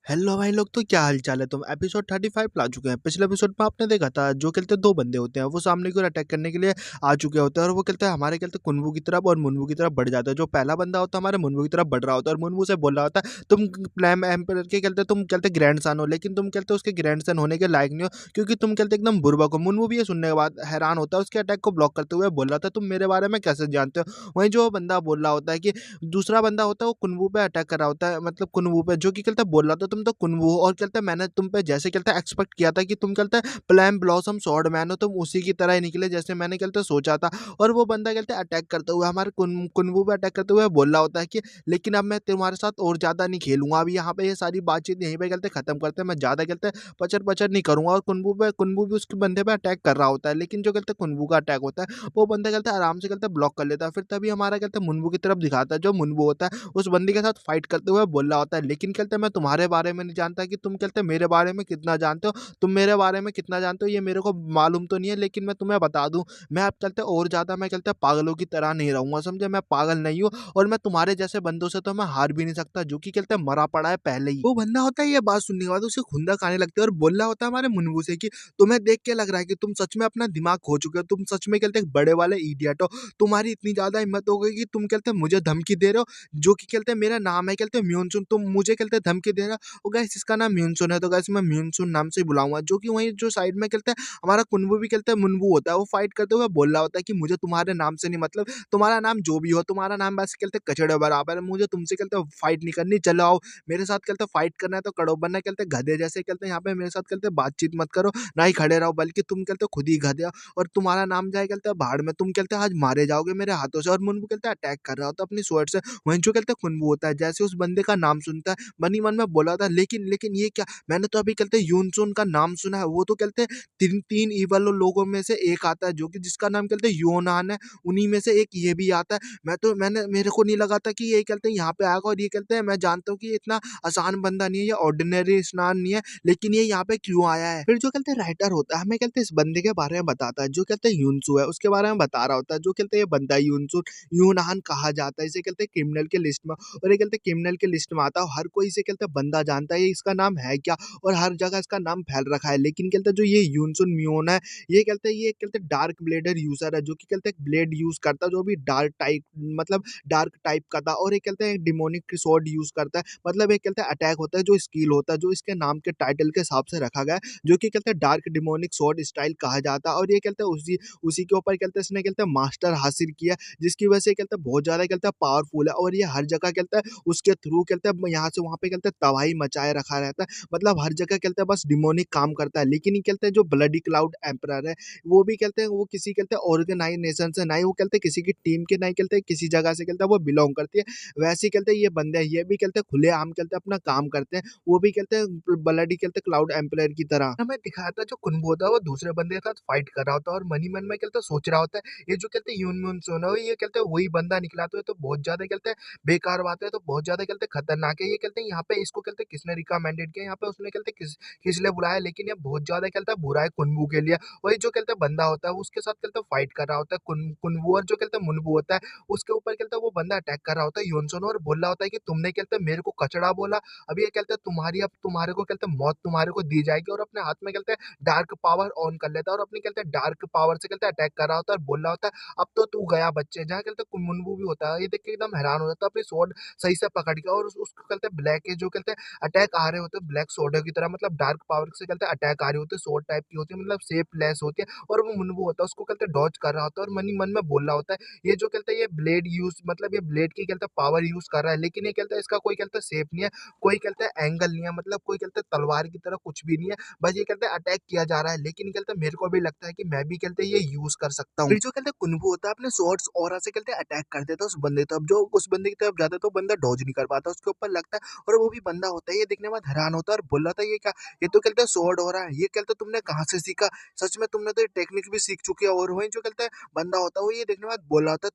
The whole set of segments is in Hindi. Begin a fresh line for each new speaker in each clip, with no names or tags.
हेलो भाई लोग, तो क्या हाल चाल है। तुम एपिसोड 35 ला चुके हैं। पिछले एपिसोड में आपने देखा था, जो कहते हैं दो बंदे होते हैं, वो सामने की ओर अटैक करने के लिए आ चुके होते हैं और वो कहते हैं हमारे कहते हैं कुनवू की तरफ और मुनवू की तरफ बढ़ जाता है। जो पहला बंदा होता है हमारे मुनवू की तरफ बढ़ रहा होता है और मुनवू से बोल रहा होता है तुम प्लैम एम्पर के कहते तुम कहते ग्रैंड सन हो, लेकिन तुम कहते उसके ग्रैंड सन होने के लायक नहीं हो क्योंकि तुम कहते एकदम बुर्बक हो। मुनवू भी ये सुनने के बाद हैरान होता है, उसके अटैक को ब्लॉक करते हुए बोल रहा था तुम मेरे बारे में कैसे जानते हो। वहीं जो बंदा बोल रहा होता है कि दूसरा बंदा होता है वो कुनवू पे अटैक कर रहा होता है, मतलब कुनवू पे, जो कि कहता है बोल रहा था तुम तो कुनवू हो और कहता है मैंने तुम पे जैसे कहता है एक्सपेक्ट किया था कि तुम कहता है प्लैम ब्लॉसम स्वॉर्ड मैन हो, तुम उसी की तरह ही निकले जैसे मैंने कहता है सोचा था। और वो बंदा कहते हैं अटैक करते हुए हमारे कुनवू पे अटैक करते हुए बोल रहा होता है कि लेकिन अब मैं तुम्हारे साथ और ज्यादा नहीं खेलूंगा, अभी यहाँ पे ये सारी बातचीत यहीं पे कहते खत्म करते हैं, मैं ज्यादा कहते हैं पचर पचर नहीं करूंगा। और कुनवू भी उसके बंदे पे अटैक कर रहा होता है, लेकिन जो कहते हैं कुनवू का अटैक होता है वो बंदा कहते हैं आराम से कहते हैं ब्लॉक कर लेता है। फिर तभी हमारा कहते हैं मुनवू की तरफ दिखाता है, जो मुनवू होता है उस बंदी के साथ फाइट करते हुए बोल रहा होता है लेकिन कहते हैं मैं तुम्हारे बारे में नहीं जानता कि तुम कहते हैं मेरे बारे में कितना जानते हो, तुम मेरे बारे में कितना जानते हो ये मेरे को मालूम तो नहीं है, लेकिन मैं तुम्हें बता दूं मैं अब कहते हैं और ज्यादा मैं कहते हैं पागलों की तरह नहीं रहूंगा, समझे। मैं पागल नहीं हूँ और मैं तुम्हारे जैसे बंदों से तो मैं हार भी नहीं सकता, जो कि कहते हैं मरा पड़ा है पहले ही। वो बंदा होता है ये बात सुनने के बाद उसे खुंदक आने लगती है और बोल रहा होता है हमारे मुनवू से कि तुम्हें देख के लग रहा है कि तुम सच में अपना दिमाग खो चुके हो, तुम सच में कहते हैं एक बड़े वाले इडियट हो। तुम्हारी इतनी ज्यादा हिम्मत हो गई कि तुम कहते हैं मुझे धमकी दे रहे हो, जो कि कहते हैं मेरा नाम है कहते हैं म्यूनसुन, तुम मुझे कहते हैं धमकी दे रहा हो। गाइस इसका नाम म्यूनसुन है, तो गाइस मैं म्यूनसुन नाम से ही बुलाऊंगा। जो कि वहीं जो साइड में कहते हैं हमारा कुनवू भी कहते हैं मुनवू होता है, वो फाइट करते हुए बोल रहा होता है कि मुझे तुम्हारे नाम से नहीं मतलब, तुम्हारा नाम जो भी हो, तुम्हारा नाम बस कहते हैं कचड़े बराबर है, मुझे तुमसे कहते हैं फाइट नहीं करनी, चलो आओ मेरे साथ कहते हैं फाइट करना है तो करो, वरना कहते हैं गधे जैसे कहते हैं यहाँ पे मेरे साथ कहते हैं बातचीत मत करो, ना ही खड़े रहो, बल्कि तुम कहते हो खुद ही गधे हो और तुम्हारा नाम जाए कहते हैं भाड़ में, तुम कहते हैं आज मारे जाओगे मेरे हाथों से। और मुनवू कहते हैं अटैक कर रहा होता है अपनी स्वॉर्ड से। वहीं जो कहते हैं कुनवू होता है जैसे उस बंदे का नाम सुनता है मन ही मन में बोला था लेकिन लेकिन ये क्या, मैंने तो अभी कहते हैं यूनसुन का नाम सुना है, वो तो कहते हैं तीन तीन इवल लोगों में से एक आता है जो कि जिसका नाम कहते हैं योनान है, उन्हीं में से एक ये भी आता है। मैंने मेरे को नहीं लगा था कि ये कहते हैं यहाँ पे आएगा, और ये कहते हैं मैं जानता हूँ कि ये इतना आसान बंदा नहीं है, ये ऑर्डिनरी स्नान नहीं है, लेकिन ये यहाँ पे क्यों आया है। फिर जो कहते हैं राइटर होता है हमें कहते हैं इस बंदे के बारे में बताता है, जो कहते हैं यूनसू है उसके बारे में बता रहा होता है, जो कहते हैं ये बंदा यूनसू यूनान कहा जाता है, इसे कहते हैं क्रिमिनल के लिस्ट में, और ये कहते हैं क्रिमिनल के लिस्ट में आता है, हर कोई इसे कहते हैं बंदा जानता है ये इसका नाम है क्या, और हर जगह इसका नाम फैल रखा है। लेकिन कहते हैं जो ये यूनसुन म्योन है, ये कहते हैं डार्क ब्लेडर यूजर है, जो कि कहते हैं ब्लेड यूज करता है जो भी डार्क टाइप मतलब डार्क टाइप का था, और ये कहते हैं डिमोनिक स्वॉर्ड यूज करता है, मतलब ये कहते हैं अटैक होता है जो स्किल होता है जो इसके नाम के टाइटल के हिसाब से रखा गया है, जो कि कहते हैं डार्क डिमोनिक स्वॉर्ड स्टाइल कहा जाता है। और ये कहते हैं उसी उसी के ऊपर कहते हैं इसने कहते हैं मास्टर हासिल किया, जिसकी वजह से कहते हैं बहुत ज्यादा कहते हैं पावरफुल है, और ये हर जगह कहते हैं उसके थ्रू कहते हैं यहाँ से वहां पे कहते हैं तबाही मचाए रखा रहता है, मतलब हर जगह कहते हैं बस डिमोनिक काम करता है। लेकिन ये कहते हैं जो ब्लडी क्लाउड एम्परर है वो भी कहते हैं वो किसी कहते हैं ऑर्गेनाइजेशन से नहीं, वो कहते हैं किसी की टीम के नहीं, कहते हैं किसी जगह से कहते हैं वो बिलोंग करती है। वैसे ही कहते हैं ये बंदे हैं, ये भी कहते हैं खुले आम कहते हैं अपना काम करते हैं, वो भी कहते हैं ब्लडी कहते हैं क्लाउड एम्परर की तरह। हमें दिखाया था जो कुनबो होता है वो दूसरे बंदे के साथ फाइट कर रहा होता है और मन ही मन में कहते हैं सोच रहा होता है ये जो कहते हैं यून मून सोना हो ये कहते हैं वही बंदा निकला, तो ये तो बहुत ज्यादा कहते हैं बेकार बात है, तो बहुत ज्यादा कहते हैं खतरनाक है। ये कहते हैं यहाँ पे इसको कहते हैं किसने रिकमेंडेड किया, यहाँ पे उसने कहते हैं किस लिए बुलाया, लेकिन ये बहुत ज्यादा कहता है बुरा है कुनबू के लिए। वही जो कहते हैं बंदा होता है उसके साथ कहते हैं फाइट कर रहा होता है कुनबू, और जो कहते हैं मुनबू होता है उसके ऊपर कहते हैं वो बंदा अटैक कर रहा होता है योनसोन, और बोल रहा होता है कि तुमने कहते हैं मेरे को कचड़ा बोला, अब ये कहते हैं तुम्हारी अब तुम्हारे को कहते हैं मौत तुम्हारे को दी जाएगी, और अपने हाथ में कहते हैं डार्क पावर ऑन कर लेता है और अपनी कहते हैं डार्क पावर से कहते हैं अटैक कर रहा होता है और बोल रहा होता है अब तो तू गया बच्चे। जहाँ कहते हैं मुनबू भी होता है ये देख के एकदम हैरान हो जाता है, अपनी स्वॉर्ड सही से पकड़ के, और उसको कहते हैं ब्लैक के जो कहते हैं अटैक आ रहे होते हैं ब्लैक सोडा की तरह, मतलब डार्क पावर से कहते हैं अटैक आ रही होती है, सोड टाइप की होती है, मतलब शेपलेस होती है, और वो मुनवू होता है उसको कहते हैं डॉज कर रहा होता है और मन ही मन में बोल रहा होता है ये जो कहते हैं ये ब्लेड यूज मतलब ये ब्लेड की कहते हैं पावर यूज कर रहा है, लेकिन ये कहता है इसका कोई कहता है शेप नहीं है, कोई कहता है एंगल नहीं है, मतलब कोई कहता है तलवार की तरह कुछ भी नहीं है, बस ये कहते हैं अटैक किया जा रहा है। लेकिन कहते हैं मेरे को भी लगता है कि मैं भी कहते हैं ये यूज कर सकता हूँ। फिर जो कहते हैं कुनबू होता है अपने स्वॉर्ड्स ऑरा से कहते हैं अटैक कर देता है उस बंदे, तो अब जो उस बंदे की तरफ जाता है तो बंदा डॉज नहीं कर पाता, उसके ऊपर लगता है, और वो भी बंदा होता है ये देखने में हैरान होता है और बोल रहा था ये क्या, ये तो कहते हैं स्वॉर्ड हो रहा है, ये कहते तुमने कहाँ से सीखा, सच में तुमने तो ये टेक्निक भी सीख चुके हो। और वही जो कहते हैं बंदा होता है वो ये देखने के बाद बोल रहा था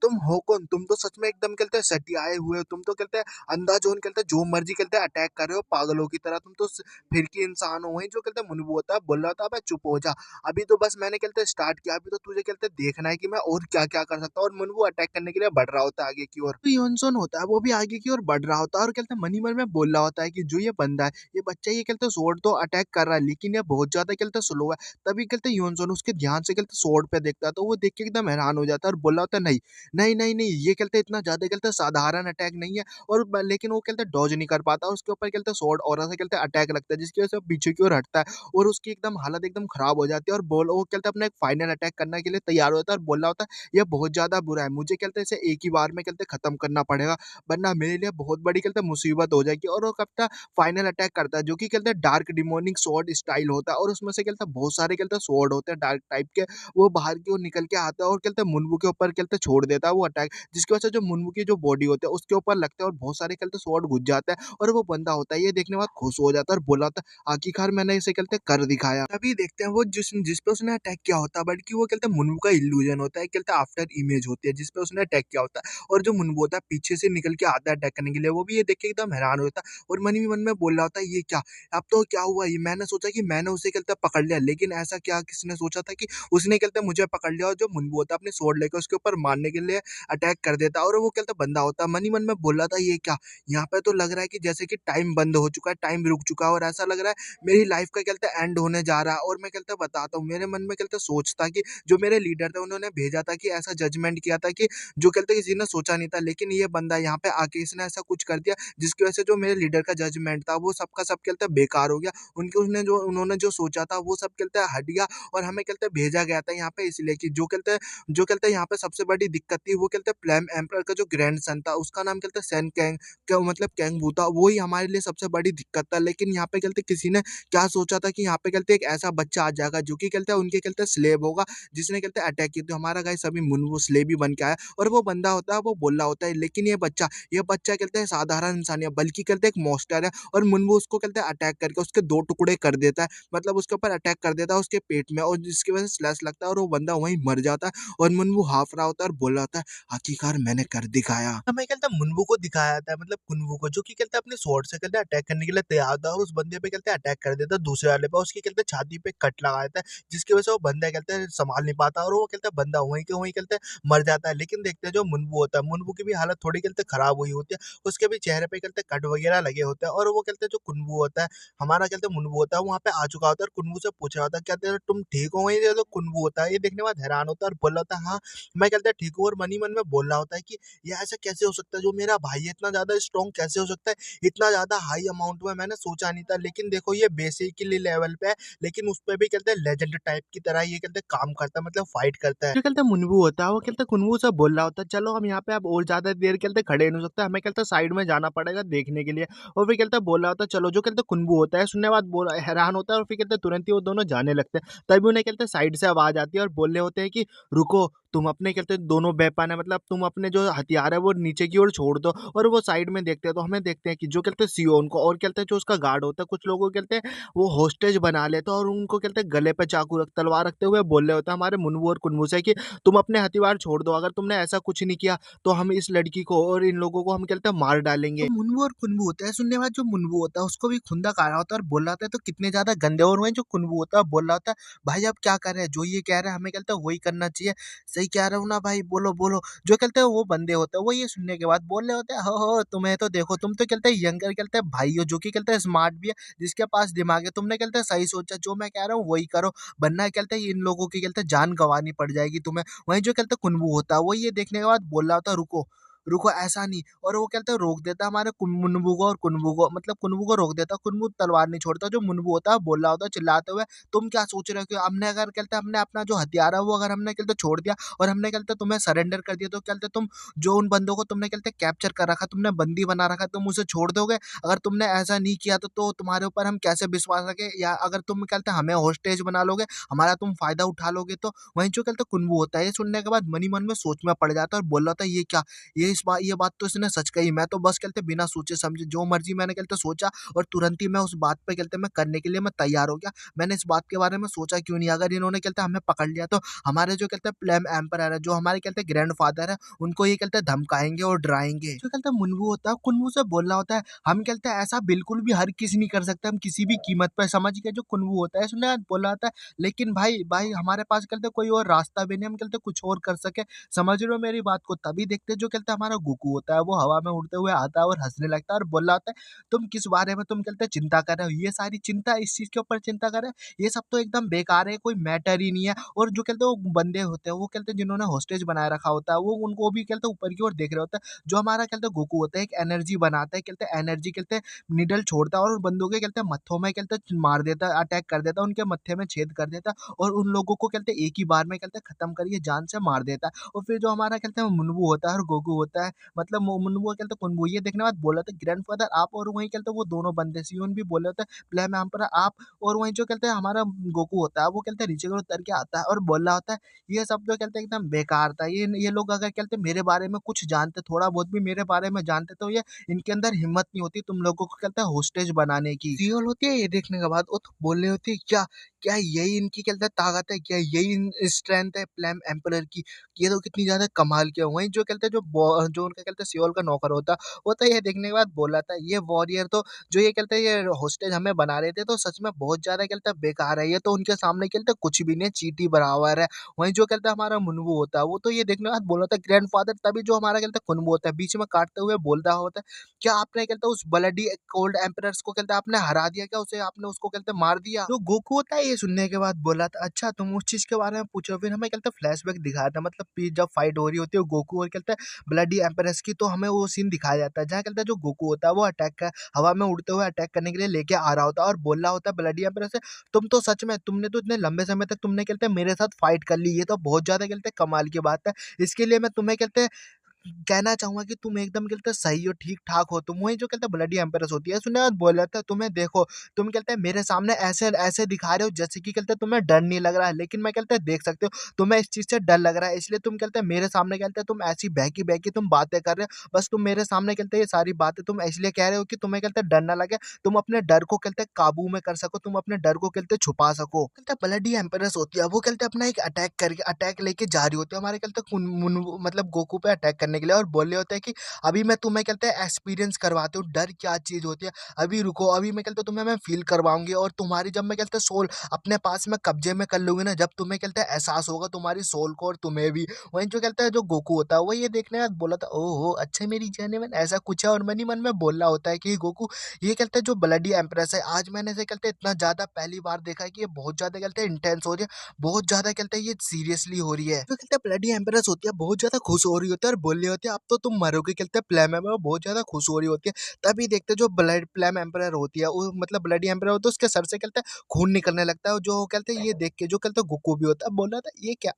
तुम हो कौन, तुम तो सच में एकदम कहते हैं सटी आए हुए हो, तुम तो कहते हैं अंधाधुन कहते हैं जो मर्जी कहते हैं अटैक कर रहे हो पागलों की तरह, तुम तो फिरकी इंसान हो। वही जो कहते हैं मुनबू होता है बोल रहा था अबे चुप हो जा, अभी तो बस मैंने कहते हैं स्टार्ट किया, अभी तो तुझे कहते हैं देखना है कि मैं और क्या क्या कर सकता हूँ। और मुनबू अटैक करने के लिए बढ़ रहा होता है आगे की ओर, तो योनसोन होता है वो भी आगे की ओर बढ़ रहा होता है और कहते हैं मनी मन में बोल रहा होता होता है कि जो ये बंदा है, ये बच्चा ये क्या बोलते हैं स्वॉर्ड तो अटैक कर रहा है, लेकिन ये बहुत ज़्यादा क्या बोलते हैं स्लो है। तभी क्या बोलते हैं योनसोन उसके ध्यान से क्या बोलते हैं स्वॉर्ड पे देखता है, तो वो देख के एकदम हैरान हो जाता है और बोल रहा होता है नहीं, नहीं, नहीं, नहीं, ये क्या बोलते हैं इतना ज़्यादा क्या बोलते हैं साधारण अटैक नहीं है। और लेकिन वो क्या बोलते हैं डॉज नहीं कर पाता, उसके ऊपर क्या बोलते हैं स्वॉर्ड ऑरा से क्या बोलते हैं अटैक लगता है, जिसकी वजह से वो पीछे की ओर हटता है और उसकी एकदम हालत एकदम खराब हो जाती है और वो क्या बोलते हैं अपना एक फाइनल अटैक करने के लिए तैयार होता है और बोल रहा होता है ये बहुत ज़्यादा बुरा है, मुझे क्या बोलते हैं इसे एक ही बार में क्या बोलते हैं खत्म करना पड़ेगा, वरना मेरे लिए बहुत बड़ी क्या बोलते हैं मुसीबत हो जाएगी। और वो क्या बोलता है फाइनल अटैक करता है, जो कि क्या बोलते हैं डार्क डिमोनिक स्वॉर्ड स्टाइल होता है और उसमें से क्या बोलते हैं बहुत सारे क्या बोलते हैं स्वॉर्ड होते हैं डार्क टाइप के, वो बाहर की ओर निकल के आता है और क्या बोलते हैं मुनवू के ऊपर क्या बोलते हैं छोड़ देता है वो अटैक, जिसकी वजह से जो मुनवू की जो बॉडी होती है उसके ऊपर लगता है और बहुत सारे क्या बोलते हैं स्वॉर्ड घुस जाता है और वो बंदा होता है ये देखने के बाद खुश हो जाता है और बोला होता है आखिरकार मैंने इसे क्या बोलते हैं कर दिखाया। तभी देखते हैं वो जिस पे उसने अटैक किया होता है, बल्कि वो क्या बोलते हैं मुनवू का इल्यूजन होता है, क्या बोलते हैं आफ्टर इमेज होती है जिस पे उसने अटैक किया होता है और जो मुनवू होता है पीछे से निकल के आता है अटैक करने के लिए, वो भी ये देख के एकदम हैरान होता है और मन ही मन में बोल रहा होता है ये क्या, अब तो क्या हुआ, ये मैंने सोचा कि मैंने उसे क्या बोलते हैं पकड़ लिया, लेकिन ऐसा क्या किसने सोचा था कि उसने क्या बोलते हैं मुझे पकड़ लिया और जो मुनवू होता है अपने स्वॉर्ड लेके उसके ऊपर मारने के लिए अटैक कर देता है और वो क्या बोलते हैं बंदा होता है मन ही मन में बोल रहा था ये क्या, यहाँ पे तो लग रहा है कि जैसे कि टाइम बंद हो चुका है, टाइम रुक चुका है और ऐसा लग रहा है मेरी लाइफ का क्या बोलते हैं एंड होने जा रहा है। और मैं क्या बोलते हैं बताता हूँ मेरे मन में क्या बोलते हैं सोच था कि जो मेरे लीडर थे उन्होंने भेजा था कि ऐसा जजमेंट किया था कि जो क्या बोलते हैं किसी ने सोचा नहीं था, लेकिन ये बंदा यहाँ पे आके इसने ऐसा कुछ कर दिया जिसकी वजह से जो मेरे लीडर का जजमेंट था वो सबका सब क्या बोलते हैं बेकार हो गया, उनके उसने जो उन्होंने जो सोचा था वो सब क्या बोलते हैं हट गया और हमें क्या बोलते हैं भेजा गया था यहाँ पे इसलिए कि जो कहते हैं यहाँ पे सबसे बड़ी दिक्कत थी वो कहते हैं प्लेम एम्परर का जो ग्रैंडसन था उसका नाम कहते हैं सैन कैंग, क्या मतलब कैंगबू था, वो ही हमारे लिए सबसे बड़ी दिक्कत था। लेकिन यहाँ पे कहते किसी ने क्या सोचा था कि यहाँ पे कहते एक ऐसा बच्चा आ जाएगा जो कि कहते हैं उनके कहते स्लेव होगा, जिसने कहते हैं अटैक किया, तो हमारा गाइस अभी मुनवू स्लेव ही बन के आया और वो बंदा होता है वो बोल रहा होता है, लेकिन ये बच्चा कहते हैं साधारण इंसान नहीं है बल्कि कहते हैं एक मॉन्स्टर है और मुनवू उसको कहते हैं अटैक करके उसके 2 टुकड़े कर देता है, मतलब उसके ऊपर अटैक कर देता है उसके पेट में और जिसकी वजह से स्लैश लगता है और वो बंदा वहीं मर जाता है और मुनवू हाफ रहा होता है और बोल रहा होता है आखिरकार मैंने कर दिखाया। हमें क्या कहते हैं मुनवू को दिखाया जाता है, मतलब कुनवू को, जो कि कहते हैं अपने स्वॉर्ड से कहते हैं अटैक करने के लिए तैयार था और उस बंदे पे कहते हैं अटैक कर देता है दूसरे वाले पे, उसकी कहते हैं छाती पे कट लगा देता है जिसकी वजह से वो बंदा कहते हैं संभाल नहीं पाता और वो कहते हैं बंदा वहीं के वहीं कहते हैं मर जाता है। लेकिन देखते हैं जो मुनवू होता है, मुनवू की भी हालत थोड़ी कहते हैं खराब हुई होती है, उसके भी चेहरे पे कहते हैं कट वगैरह लगे होते हैं और वो कहते हैं जो कुनवू होता है, हमारा कहते हैं मुनवू होता है, वहाँ पे आ चुका होता है और कुनवू से पूछ रहा होता है कहते हैं तुम ठीक हो, वहीं ये तो कुनवू होता है ये देखने के बाद हैरान होता है और बोल रहा होता है हाँ मैं कहते हैं ठीक हूँ, और मन ही मन में बोल रहा होता है कि ये ऐसा कैसे हो सकता है, जो मेरा भाई है इतना ज़्यादा स्ट्रॉन्ग कैसे हो सकता है, इतना ज़्यादा हाई अमाउंट में मैंने सोचा नहीं था। लेकिन देखो ये बेसिकली लेवल पे है, लेकिन उस पे भी कहते हैं लेजेंड टाइप की तरह ये कहते हैं काम करता है, मतलब फाइट करता है। जो कहते हैं मुनवू होता है वो कहते हैं कुनवू से बोल रहा होता है चलो हम यहाँ पे अब और ज़्यादा देर कहते हैं खड़े नहीं हो सकते, हमें कहते हैं साइड में जाना पड़ेगा देखने के लिए। और फिर कहते हैं बोल रहा होता है चलो, जो कहते हैं कुनवू होता है सुनने के बाद बोल हैरान होता है और फिर कहते हैं तुरंत ही वो दोनों जाने लगते हैं। तभी उन्हें कहते हैं साइड से आवाज़ आती है और बोल रहे होते हैं कि रुको, तुम अपने कहते हैं दोनों वेपन है, मतलब तुम अपने जो हथियार है वो नीचे की ओर छोड़ दो। और वो साइड में देखते हैं तो हमें देखते हैं कि जो कहते हैं सियोन को और कहते हैं जो उसका गार्ड होता है, कुछ लोगों को कहते हैं वो होस्टेज बना लेते हैं और उनको कहते हैं गले पे चाकू तलवार रखते हुए बोल रहे होते हैं हमारे मुनवू और कुनवू से कि तुम अपने हथियार छोड़ दो, अगर तुमने ऐसा कुछ नहीं किया तो हम इस लड़की को और इन लोगों को हम कहते हैं मार डालेंगे। तो मुनवू और कुनवू होता है, सुनने के बाद जो मुनवू होता है उसको भी खुंदक आ रहा होता है और बोल रहा होता है तो कितने ज्यादा गंदे और हुए हैं। जो कुनवू होता है बोल रहा होता है भाई अब क्या कर रहे हैं, जो ये कह रहे हैं हमें कहते हैं वही करना चाहिए, सही कह रहा हूँ ना भाई, बोलो बोलो। जो कहते हैं वो बंदे होते हैं वो ये सुनने के बाद बोल रहे होते हैं हो तुम्हें तो देखो, तुम तो कहते हैं यंगर कहते हैं भाई हो, जो कि कहते हैं स्मार्ट भी है, जिसके पास दिमाग है, तुमने कहते हैं सही सोचा, जो मैं कह रहा हूँ वही करो, वरना कहते हैं इन लोगों की कहते हैं जान गंवानी पड़ जाएगी तुम्हें। वहीं जो कहते हैं कुनवू होता है वो ये देखने के बाद बोल रहा होता है रुको, रुको ऐसा नहीं, और वो कहते हैं रोक देता है हमारे मुनवू को और कुनवू को, मतलब कुनवू को रोक देता है, कुनवू तलवार नहीं छोड़ता। जो मुनवू होता है बोल रहा होता है चिल्लाते हुए तुम क्या सोच रहे हो कि हमने अगर कहते हैं हमने अपना जो हथियार है वो अगर हमने कहते छोड़ दिया और हमने कहते तुम्हें सरेंडर कर दिया, तो कहते तुम जो उन बंदों को तुमने कहते कैप्चर कर रखा, तुमने बंदी बना रखा, तुम उसे छोड़ दोगे? अगर तुमने ऐसा नहीं किया तो तुम्हारे ऊपर हम कैसे विश्वास रखें, या अगर तुम कहते हमें होस्टेज बना लोगे, हमारा तुम फायदा उठा लोगे तो। वहीं जो कहते कुनवू होता है ये सुनने के बाद मन ही मन में सोच में पड़ जाता है और बोल रहा था ये क्या, ये बात तो इसने सच कही, मैं तो बस कहते बिना सोचे समझे जो मर्जी मैंने कहते सोचा और तुरंत ही मैं उस बात पे कहते मैं करने के लिए मैं तैयार हो गया। मैंने इस बात के बारे में सोचा क्यों नहीं, अगर इन्होंने कहते हमें पकड़ लिया तो हमारे जो कहते हैं प्लेम एम्परर है, जो हमारे कहते ग्रैंडफादर है, उनको ये कहते धमकाएंगे और डराएंगे। जो कहते मुनवू होता है कुनवू से बोलना होता है हम कहते हैं ऐसा बिल्कुल भी हर किसी नहीं कर सकता, हम किसी भी कीमत पर, समझ गए। जो कुनवू होता है उसने बोला होता है लेकिन भाई भाई हमारे पास कहते कोई और रास्ता भी नहीं, हम कहते कुछ और कर सके, समझ रहे हो मेरी बात को। तभी देखते जो कहते हमारा गोकू होता है वो हवा में उड़ते हुए आता है और हँसने लगता है और बोल रहा होता है, तुम किस बारे में तुम कहते हैं चिंता कर रहे हो? ये सारी चिंता इस चीज़ के ऊपर चिंता कर रहे हो, ये सब तो एकदम बेकार है, कोई मैटर ही नहीं है। और जो कहते हैं वो बंदे होते हैं, वो कहते हैं जिन्होंने होस्टेज बनाए रखा होता है, वो उनको भी कहते हैं ऊपर की ओर देख रहे होते हैं। जो हमारा कहते हैं गोकू होता है, एक एनर्जी बनाता है, कहते हैं एनर्जी कहते हैं निडल छोड़ता है और उन बंदों के कहते हैं मत्थों में कहते हैं मार देता है, अटैक कर देता है, उनके मत्थे में छेद कर देता है और उन लोगों को कहते हैं एक ही बार में कहते हैं खत्म करिए जान से मार देता है। और फिर जो हमारा कहते हैं मुन्वू होता है और गोकू होता है, मतलब मुन्वू कहते हैं कुनवू, ये देखने के बाद बोला था ग्रैंडफादर आप, और वहीं कहते हैं वो दोनों बंदे सियोन भी बोले होते हैं प्ले एम्परर आप। और वहीं जो कहते हैं हमारा गोकू होता है वो कहते हैं नीचे की ओर उतर के आता है और बोल रहा होता है, ये सब तो कहते हैं एकदम बेकार था, ये लोग अगर कहते हैं मेरे बारे में कुछ जानते, थोड़ा बहुत भी मेरे बारे में जानते, तो ये इनके अंदर हिम्मत नहीं होती तुम लोगों को कहते हैं होस्टेज बनाने की। सियोल होती है ये देखने के बाद वो तो बोल रही होती है, क्या क्या यही इनकी कहते हैं ताकत है, क्या यही स्ट्रेंथ है प्लेम एम्परर की? ये तो कितनी ज्यादा कमाल की है। वहीं जो कहते हैं जो उनका कहते हैं सियोल का नौकर होता वो तो ये देखने के बाद बोला था, ये वॉरियर तो जो ये कहते हैं ये होस्टेज हमें बना रहे थे तो सच में बहुत ज्यादा कहते हैं बेकार है, ये तो उनके सामने कहते हैं कुछ भी नहीं, चींटी बराबर है। वहीं जो कहता है हमारा मुनवू होता है वो तो ये देखने के बाद बोला था ग्रैंडफादर, तभी जो हमारा कहता है कुनवू होता है बीच में काटते हुए बोल रहा होता है, क्या आपने कहता है उस ब्लडी कोल्ड एम्परर्स को कहता है आपने हरा दिया, क्या उसे आपने उसको कहते हैं मार दिया? जो गोकू होता है ये सुनने के बाद बोला था, अच्छा तुम उस चीज के बारे में पूछो। फिर हमें कहते हैं फ्लैशबैक दिखाया था, मतलब जब फाइट हो रही होती है गोकू और कहते हैं ब्लडी एम्परर्स की, तो हमें वो सीन दिखाया जाता है जहाँ कहता है जो गोकू होता है वो अटैक का हवा में उड़ते हुए अटैक करने के लिए लेके आ रहा होता है और बोल रहा होता है ब्लडी एम्परर से, तुम तो सच में तुमने तो इतने लंबे समय तक तुमने कहते हैं मेरे साथ फाइट कर ली, ये तो बहुत ज्यादा कहते हैं कमाल की बात है। इसके लिए मैं तुम्हें कहते हैं कहना चाहूँगा कि तुम एकदम कहते हैं सही हो, ठीक-ठाक हो तुम। वही जो कहते हैं ब्लडी एम्परेस होती है, सुना बोल रहा था तुम्हें देखो, तुम कहते हैं मेरे सामने ऐसे ऐसे दिखा रहे हो जैसे कि कहते हैं तुम्हें डर नहीं लग रहा है, लेकिन मैं कहते हैं देख सकते हो तुम्हें इस चीज़ से डर लग रहा है, इसलिए तुम कहते हैं मेरे सामने कहते हैं तुम ऐसी बहकी-बहकी तुम बातें कर रहे हो। बस तुम मेरे सामने कहते हैं ये सारी बातें तुम इसलिए कह रहे हो कि तुम्हें कहते हैं डर ना लगे, तुम अपने डर को कहते हैं काबू में कर सको, तुम अपने डर को कहते हैं छुपा सको। कहते हैं ब्लडी एम्परेस होती है, वो कहते हैं अपना एक अटैक लेके जा रही होती है हमारे कहते हैं मतलब गोकू पे अटैक करने के लिए और बोल रहे होते हैं कि अभी मैं तुम्हें कहते हैं एक्सपीरियंस करवाती हूँ डर क्या चीज होती है, अभी रुको, अभी मैं कहते हैं तुम्हें मैं फील करवाऊंगी और तुम्हारी जब मैं कहते हैं सोल अपने पास में कब्जे में कर लूंगी ना, जब तुम्हें कहते हैं एहसास होगा तुम्हारी सोल को और तुम्हें भी। वहीं जो कहता है जो गोकू होता है वो ये देखने के बाद बोला था, ओहो अच्छा मेरी जाने मन ऐसा कुछ है, और मन ही मन में बोल रहा होता है कि गोकू ये कहते हैं जो ब्लडी एम्प्रेस है, आज मैंने इसे कहते हैं इतना ज्यादा पहली बार देखा है कि ये बहुत ज्यादा कहते हैं इंटेंस हो रही है, बहुत ज़्यादा कहते हैं ये सीरियसली हो रही है। तो कहते हैं ब्लडी एम्प्रेस होती है, बहुत ज़्यादा खुश हो रही होती है और बोल रही होती है अब तो तुम मरोगे, कहते हैं प्लेम एम्पर बहुत ज़्यादा खुश हो रही होती है। तभी देखते हैं जो ब्लड प्लेम एम्पर होती है वो मतलब ब्लडी एम्पर होता है, उसके सर से कहते हैं खून निकलने लगता है, और जो कहते हैं ये देख के जो कहते हैं गुक्कू भी होता है, बोल रहा था ये क्या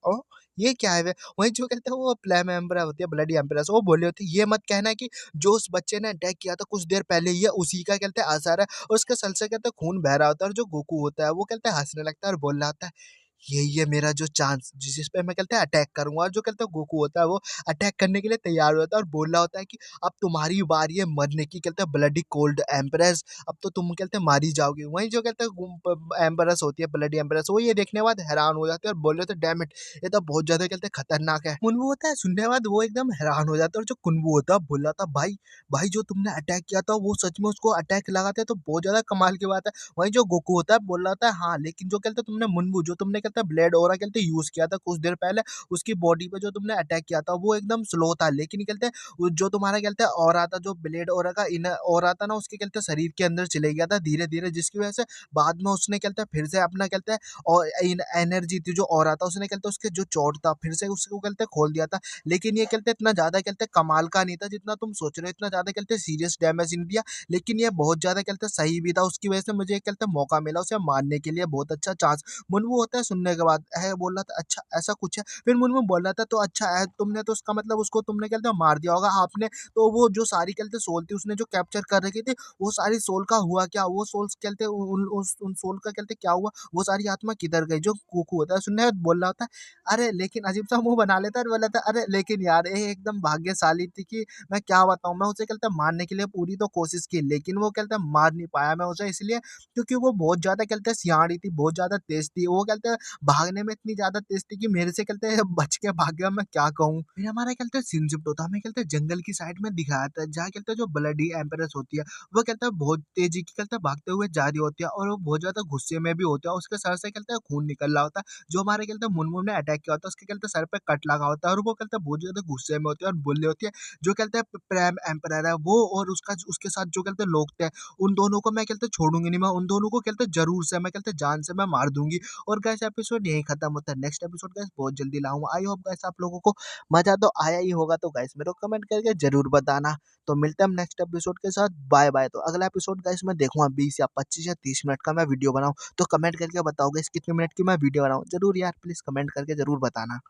ये क्या है वे? वहीं जो कहते हैं वो प्लेम एम्पर होती है ब्लडी एम्प्रेस, वो बोली होती है ये मत कहना कि जो उस बच्चे ने अटैक किया था कुछ देर पहले ये उसी का कहते हैं असर है, और उसके सर से कहते हैं खून बह रहा होता है, और जो गोकू होता है वो कहते हैं हंसने लगता है और बोल रहा होता है यही है मेरा जो चांस जिस पे मैं कहते हैं अटैक करूंगा। और जो कहते हैं गोकू होता है वो अटैक करने के लिए तैयार होता है और बोल रहा होता है कि अब तुम्हारी बारी है मरने की, कहते हैं ब्लडी कोल्ड एम्प्रेस, अब तो तुम कहते हैं मारी जाओगी। वहीं जो कहते हैं एम्प्रेस होती है ब्लडी एम्प्रेस, वो ये देखने के बाद हैरान हो जाते हैं और बोल रहे थे डैम इट, ये तो बहुत ज्यादा कहते हैं खतरनाक है। कुनबू होता है सुनने के बाद वो एकदम हैरान हो जाता है, और जो कुनबू होता है बोल रहा था भाई भाई जो तुमने अटैक किया था वो सच में उसको अटैक लगाते तो बहुत ज्यादा कमाल की बात है। वहीं जो गोकू होता है बोल रहा था हाँ, लेकिन जो कहते तुमने मुनमू जो तुमने कहते ब्लेड ओरा कहते यूज किया था कुछ देर पहले, उसकी बॉडी पे जो तुमने अटैक किया था वो एकदम स्लो था, लेकिन कहते जो तुम्हारा कहते और था जो ब्लेड ओरा का इन और था ना उसके कहते शरीर के अंदर चले गया था धीरे धीरे, जिसकी वजह से बाद में उसने कहते फिर से अपना कहते और एनर्जी थी जो और था उसने कहते उसके जो चोट था फिर से उसको कहते खोल दिया था। लेकिन ये कहते इतना ज्यादा कहते कमाल का नहीं था जितना तुम सोच रहे हो, इतना ज्यादा कहते सीरियस डैमेज नहीं दिया, लेकिन ये बहुत ज्यादा कहते सही भी था, उसकी वजह से मुझे कहते मौका मिला उसे मारने के लिए, बहुत अच्छा चांस। मुनमु होता है सुनने के बाद है बोल रहा था अच्छा ऐसा कुछ है, फिर मुनमु बोल रहा था तो अच्छा है तुमने तो उसका मतलब उसको तुमने कहते मार दिया होगा आपने, तो वो जो सारी कहते सोल थी उसने जो कैप्चर कर रखी थी वो सारी सोल का हुआ क्या, वो सोल्स कहते उन सोल का कहते क्या हुआ, वो सारी आत्मा किधर गई? जो कुकू होता है सुनने के बाद बोल रहा होता है अरे लेकिन अजीब सा मुंह बना लेता है और बोला था अरे लेकिन यार ये एकदम भाग्यशाली थी कि मैं क्या बताऊं, मैं उसे कहते मारने के लिए पूरी तो कोशिश की लेकिन वो कहते मार नहीं पाया मैं उसे, इसलिए क्योंकि वो बहुत ज्यादा कहते सियाणी थी, बहुत ज्यादा तेज थी, वो कहते भागने में इतनी ज़्यादा तेज़ थी कि मेरे से कहते हैं बच के भाग गया, मैं क्या कहूँ। फिर हमारा कहते हैं सीन शिफ्ट होता है, हमें कहते हैं जंगल की साइड में दिखाया था, जहाँ कहते हैं जो ब्लडी एम्प्रेस होती है, वो कहता है बहुत तेज़ी की कहते हैं भागते हुए जा रही होती है और वो बहुत ज़्यादा गुस्से में भी होता है, उसके सर से कहते हैं खून निकल रहा होता है। जो हमारे कहते हैं मुनमुन ने अटैक किया होता है, उसके कहते हैं सर पे कट लगा होता है और वो कहते हैं बहुत ज़्यादा गुस्से में होती है और बोल रही होती है। जो कहते हैं प्राइम एम्परर है वो और उसका उसके साथ जो कहते हैं लोग थे, उन दोनों को मैं कहते हैं छोड़ूँगी नहीं, मैं उन दोनों को कहते हैं ज़रूर से मैं कहते हैं जान से मैं मार दूँगी। और गाइस एपिसोड यहीं खत्म होता है। नेक्स्ट एपिसोड गाइस बहुत जल्दी लाऊँगा। आई होप गाइस आप लोगों को मज़ा तो आया ही होगा, तो गाइस मेरे को कमेंट करके ज़रूर बताना। तो मिलते हैं हम नेक्स्ट एपिसोड के साथ। Bye bye. तो अगला एपिसोड गाइस मैं देखूँगा 20 या 25 या 30 मिनट का मैं वीडियो बनाऊँ। तो कमेंट करके बताओ गाइस कितने मिनट की मैं वीडियो बनाऊँ? ज़रूर यार प्लीज़ कमेंट करके ज़रूर बताना।